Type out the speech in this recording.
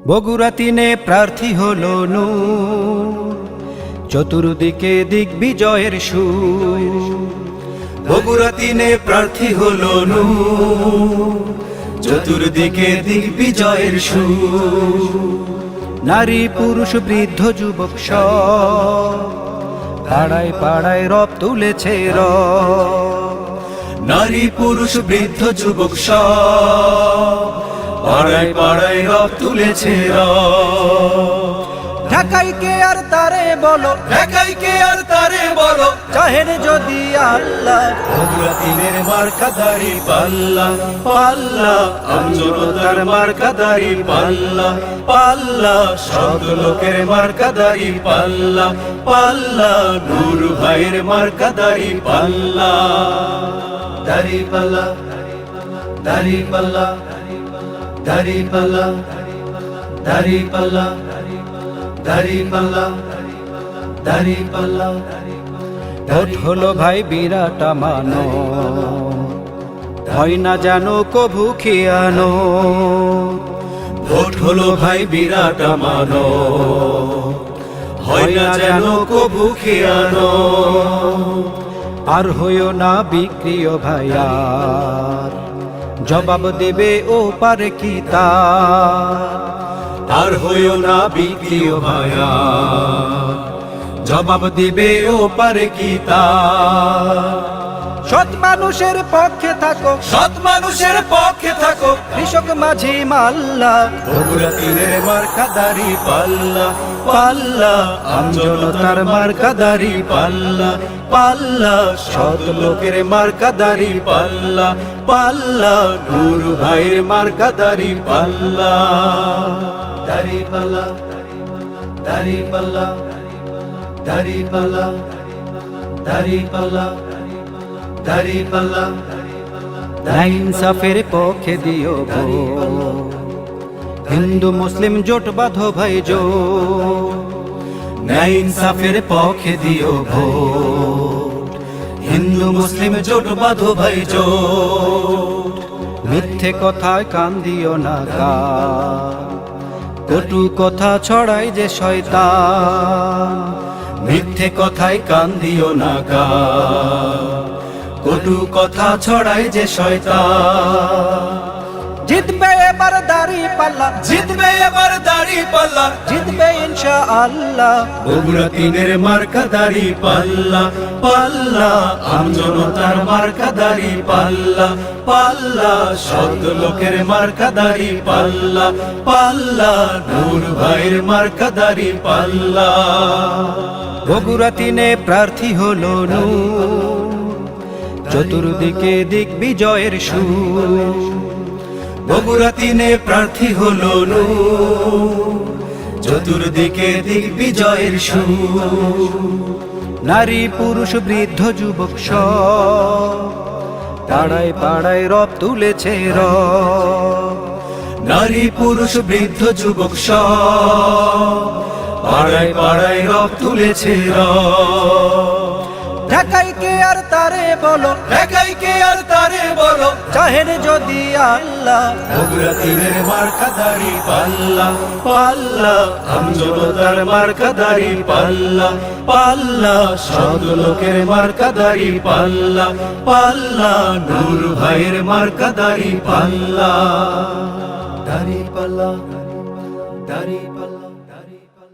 বগুড়া তিনে প্রার্থী হলো নূর, চতুর্দিকে দিগ্বিজয়ের সুর। বগুড়া তিনে প্রার্থী হলো নূর, চতুর্দিকে দিগ্বিজয়ের সুর। নারী পুরুষ বৃদ্ধ যুবক সব পাড়ায় পাড়ায় রব তুলেছে রব। নারী পুরুষ বৃদ্ধ যুবক সব পাড়ায় পাড়ায় রব তুলেছে রব। ঢাকায় কে আর তারে বলো, ঢাকায় কে আর তারে বলো, চাহেন যদি আল্লাহ। বগুড়া তিনের মার্কাদারি পাল্লা পাল্লা, আমজনতার মার্কাদারি পাল্লা পাল্লা, সৎ লোকের মার্কাদারি পাল্লা পাল্লা, নূর ভাইয়ের মার্কাদারি পাল্লা। দাড়ি পাল্লা দাড়ি পাল্লা দাড়ি পাল্লা দাড়ি পাল্লা দাড়ি পাল্লা দাড়ি পাল্লা। ভোট হলো ভাই বিরাট মানো, হয় না জানো কভু খিয়ানো। ভোট হলো ভাই বিরাট মানো, হয় না যেন কবু খেয়ানো। আর হইও না বিক্রিয় ভাইয়ার, জবাব দেবে ও পারে কি তার। আর হইও না বিক্রিয় ভায়া, জবাব দিবে ও পারে কি তা। সৎ মানুষের পক্ষে থাকো, সৎ মানুষের পক্ষে থাকো, কৃষক মাঝি মাল্লা। বগুড়া তিনের মার্কাদারি পাল্লা পাল্লা, আমজনতার মার্কাদারি পাল্লা পাল্লা, সৎ লোকের মার্কাদারি পাল্লা পাল্লা, নূর ভাইয়ের মার্কাদারি পাল্লা। দাড়ি পাল্লা দাড়ি পাল্লা দাড়ি পাল্লা দাড়ি পাল্লা দাড়ি পাল্লা। না ইনসাফের পক্ষে দিও ভোট, হিন্দু মুসলিম জোট বাঁধো ভাই জোট। ন্যায় ইনসাফের পক্ষে দিও ভোট, হিন্দু মুসলিম জোট বাঁধো ভাই জোট। মিথ্যে কথায় কান দিও না কান, কটু কথা ছড়াই যে শয়তান। মিথ্যে কথায় কান দিও না কান, কটু কথা ছড়ায় যে শয়তান। জিতবে এবার দাড়ি পাল্লা, জিতবে এবার দাড়ি পাল্লা, জিতবে ইনশাআল্লাহ। বগুড়া তিনের মার্কাদারি পাল্লা পাল্লা, আমজনতার মার্কাদারি পাল্লা পাল্লা, সৎ লোকের মার্কাদারি পাল্লা পাল্লা, নূর ভাইয়ের মার্কাদারি পাল্লা। বগুড়া তিনে প্রার্থী হলো নূর, চতুর্দিকে দিগ্বিজয়ের সুর। বগুড়া তিনে প্রার্থী হলো নূর, চতুর্দিকে দিগ্বিজয়ের সুর। নারী পুরুষ বৃদ্ধ যুবক সব পাড়ায় পাড়ায় রব তুলেছে রব। নারী পুরুষ বৃদ্ধ যুবক সব পাড়ায় পাড়ায় রব তুলেছে রব। ঢাকায় কে আর তারে বলো, ঢাকায় কে আর তারে বলো, চাহেন যদি আল্লাহ। বগুড়া তিনের মার্কাদারি পাল্লা পাল্লা, আমজনতার মার্কাদারি পাল্লা পাল্লা, সৎ লোকের মার্কাদারি পাল্লা পাল্লা, নূর ভাইয়ের মার্কাদারি পাল্লা। দাড়ি পাল্লা দাড়ি পাল্লা দাড়ি পাল্লা।